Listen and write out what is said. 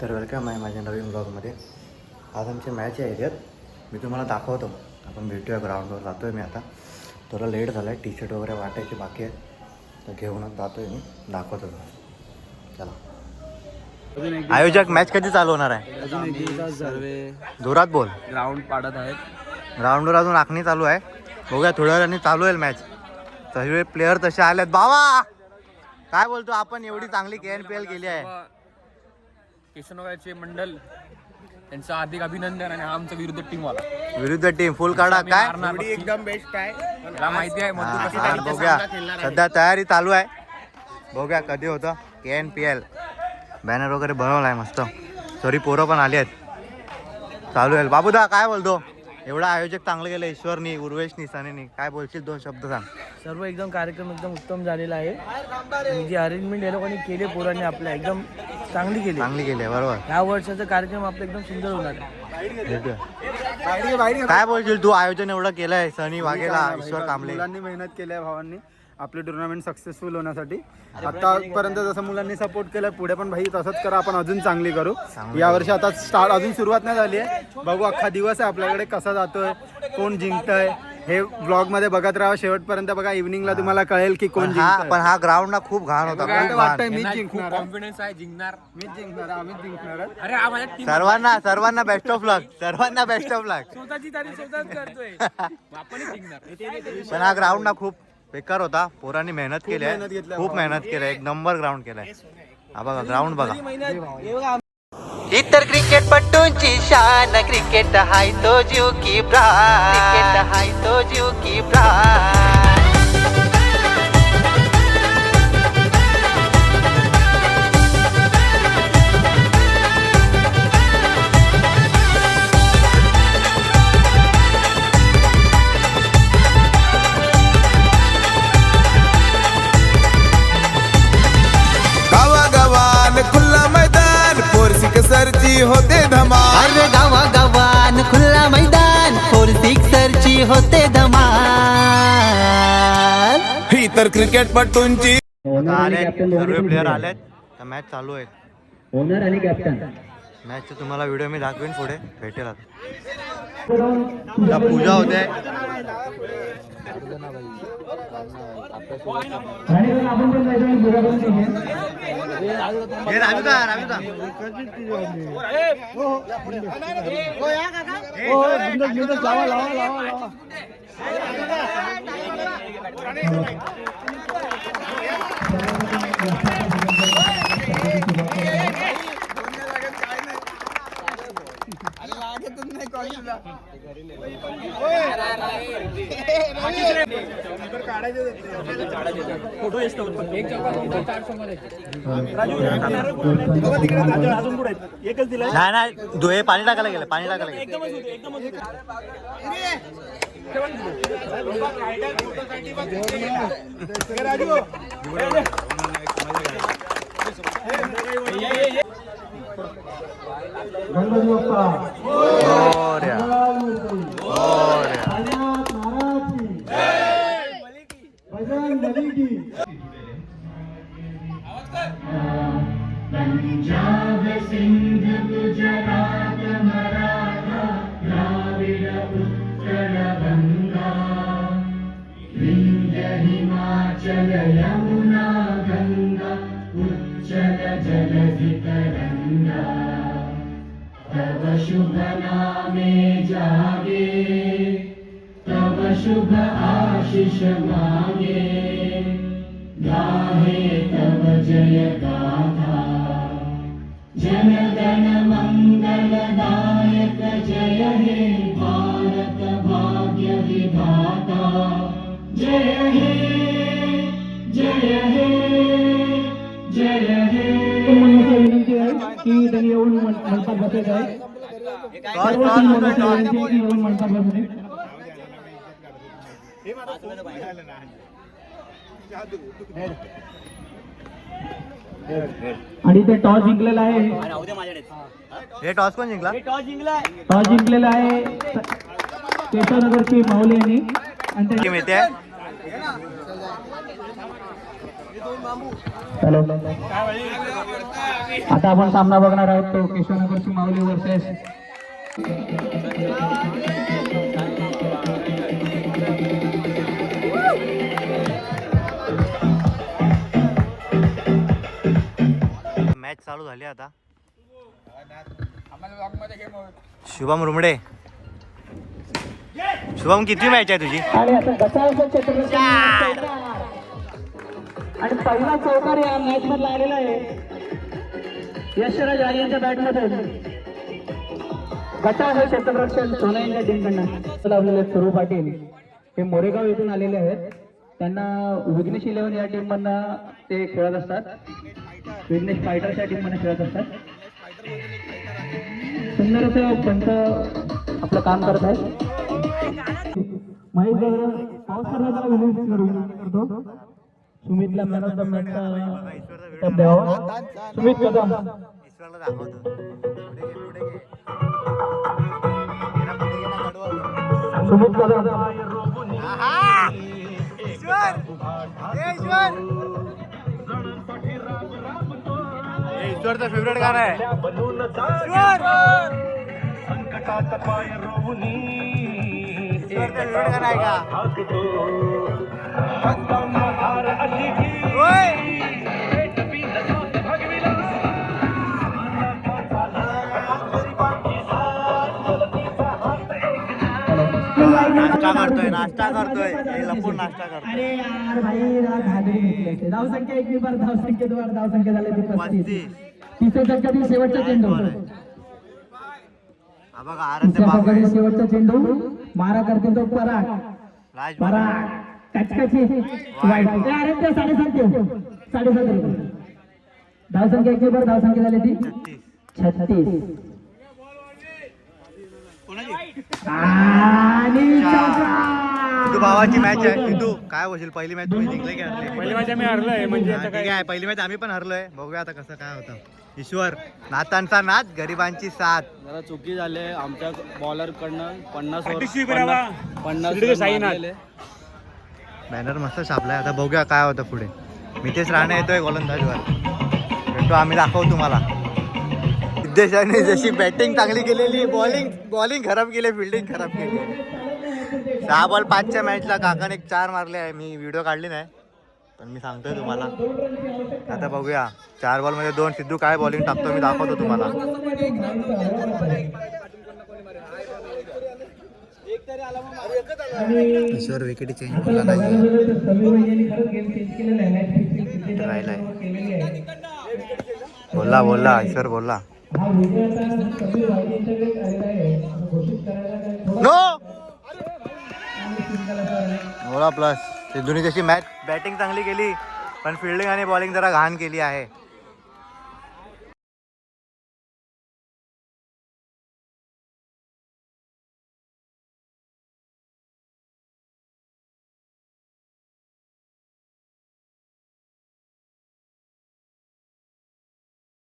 तर वेलकम आहे माझ्या नवीन ब्लॉगमध्ये. आज आमची मॅच आहे याच्यात, मी तुम्हाला दाखवतो. आपण भेटूया ग्राउंडवर. जातो आहे मी आता. थोडा लेट झाला आहे, टी शर्ट वगैरे वाटायचे बाकी आहेत, तर घेऊनच जातो आहे मी. दाखवतो चला. आयोजक मॅच कधी चालू होणार आहे? जोरात बोल. ग्राउंड पाडत आहेत. ग्राउंडवर अजून आखणी चालू आहे. बघूया थोड्या वेळाने चालू आहे मॅच. सगळे प्लेअर तसे आलेत. बाबा काय बोलतो, आपण एवढी चांगली KNPL केली आहे. किशनोगाचे मंडल त्यांचं हार्दिक अभिनंदन. आणि आमचं विरुद्ध टीम फुल काढा. काय एकदम बेस्ट आहे, मला माहिती आहे. बघूया सध्या तयारी चालू आहे. बघूया कधी होतं. KNPL बॅनर वगैरे बनवला आहे मस्त. सॉरी पोरं पण आली आहेत. चालू आहे. बाबूदा काय बोलतो, एवढा आयोजक चांगलं गेलं. ईश्वरनी, उर्वेशनी, सनीनी, काय बोलशील? 2 शब्द सांग. सर्व एकदम कार्यक्रम एकदम उत्तम झालेला आहे. जी अरेंजमेंट या लोकांनी केले पोरांनी आपल्या एकदम चांगली केली आहे. बरोबर. ह्या वर्षाचा कार्यक्रम आपला एकदम सुंदर होणार आहे. काय बोलशील तू? आयोजन एवढं केलंय. सनी वाघेला, ईश्वर कांबळे, मुलांनी मेहनत केली आहे भावांनी आपले टुर्नामेंट सक्सेसफुल होण्यासाठी. आतापर्यंत जसं मुलांनी सपोर्ट केलाय, पुढे पण भाई तसंच करा. आपण अजून चांगली करू. यावर्षी आता स्टार्ट, अजून सुरुवात नाही झाली आहे. बघू अख्खा दिवस आहे आपल्याकडे, कसा जातोय, कोण जिंकतंय हे ब्लॉग मध्ये बघत राहा शेवटपर्यंत. बघा इव्हिनिंगला तुम्हाला कळेल की कोण जिंकतंय. पण हा ग्राउंड ना खूप घाण होता. वाटतंय मीच जिंकणार, कॉन्फिडन्स आहे. जिंकणार, मीच जिंकणार, आम्हीच जिंकणार. अरे आम्हाला टीम सर्वांना बेस्ट ऑफ लक. सर्वांना बेस्ट ऑफ लक. स्वतःची तारीफ स्वतःच करतोय. आपणच जिंकणार. पण हा ग्राउंड ना खूप बेकार होता. पोरांनी मेहनत केली आहे, खूप मेहनत केली आहे. 1 नंबर ग्राउंड केलाय. हा बघा ग्राउंड बघा. इतर क्रिकेटपटूंची शान, क्रिकेट हाय तो जीव की प्राण, क्रिकेट हाय तो जीव की प्राण. खुला मैदान फोर सिक्सरची होते धमाल. अरे गावागावान खुला मैदान फोर सिक्सरची होते धमाल. ही तर क्रिकेट पटूंची. सर्व प्लेअर आलेत. मॅच चालू आहे. ओनर आणि कॅप्टन मॅचचा तुम्हाला व्हिडिओ मी दाखवेन पुढे. भेटेल आता. पूजा होते. नाही धुळे पाणी टाकायला गेलं. पंजाब सिंध गुजरात मराठा द्राविड उत्कल गंगा विंध्य हिमाचल यमुना गंगा उच्चल जलधि तरंगा. तव शुभ नामे जागे, तव शुभ आशीष मांगे. गाहे तव जय गाथा, जन गण मंगलदायक. जय हे भारत भाग्य विधाता. जय हे, जय हे, जय हे. विनंती आहे की त्यांनी येऊन मंचात बसायचं आहे. सर्व टीम विनंती आहे की येऊन मंचात बसणे. आणि ते टॉस जिंकलेला आहे. हे टॉस कोण जिंकला? टॉस जिंकलेला आहे केशवनगरची माऊली यांनी. आणि टीम येते. हॅलो आता आपण सामना बघणार आहोत तो केशवनगरची माऊली वर्सेस मॅच चालू झाली आता. शुभम रुमडे. शुभम किती मॅच आहे तुझी? आणि आता गटाचं क्षेत्ररक्षण आणि पहिला चौकार या मॅच मधला आलेला आहे यशराज आर्यांच्या बॅटमध्ये. गटा हे क्षेत्ररक्षण सोनाईच्या टीमकडनं लावलेले सुरू पाटील हे मोरेगाव येथून आलेले आहेत. त्यांना विघ्नेश 11 या टीम मधनं ते खेळत असतात. विघ्नेश फायटर्सच्या टीम मध्ये खेळत असतात. सुंदर असं पंच आपलं काम करत आहे. महेश पाऊस करण्याचा विनंती करतो. सुमितला मॅन ऑफ द मॅचचा द्यावा. सुमित कदम. ईश्वरला दाखवतो. सुमित कदम. ईश्वरचा फेवरेट गाणं आहे. ईश्वरचा फेवरेट गाणं आहे का? नाश्ता करतोय हे लपून नाश्ता करतोय. अरे यार भाई धागडी घेतली. धाव संख्या 1 बार धाव संख्या 2 धाव संख्या झाली 35. तिसऱ्या षटकातील शेवटचा चेंडू. हा बघा आरंते तिसऱ्या षटकातील शेवटचा चेंडू मारा करतील तो पराग. राज पराग कचकची वाईट. आरंते 7.5 रुपये. धाव संख्या 1 बार धाव संख्या झाली ती 36. आणि सिद्धू भावाची मॅच आहे. सिद्धू काय होईल? पहिली मॅच तुम्ही जिंकले की हरले? पहिली मॅच आम्ही हरलोय म्हणजे हा, ठीक आहे. पहिली मॅच आम्ही पण हरलोय. बघूया आता कसं काय होतं. ईश्वर नातांचा नाच गरिबांची साथ. जरा चुकी झाली आमच्या बॉलर कडनं 50 बॅनर मस्त छापलाय. आता बघूया काय होतं पुढे. मितेश राणे येतोय गोलंदाजवर. भेटतो आम्ही दाखवू तुम्हाला. सिद्धेशाने जशी बॅटिंग चांगली केलेली बॉलिंग खराब केली, फिल्डिंग खराब केली. 6 बॉल 5च्या मॅचला काकाने 4 मारले आहे. मी व्हिडिओ काढली नाही पण मी सांगतोय तुम्हाला. आता बघूया 4 बॉलमध्ये 2. सिद्धू काय बॉलिंग टाकतो मी दाखवतो तुम्हाला. ईश्वर विकेट चेंज केला नाही. राहिलाय. बोलला ईश्वर बोलला. नो बोला प्लस. सिद्धूने जशी मॅच बॅटिंग चांगली केली पण फिल्डिंग आणि बॉलिंग जरा घाण केली आहे.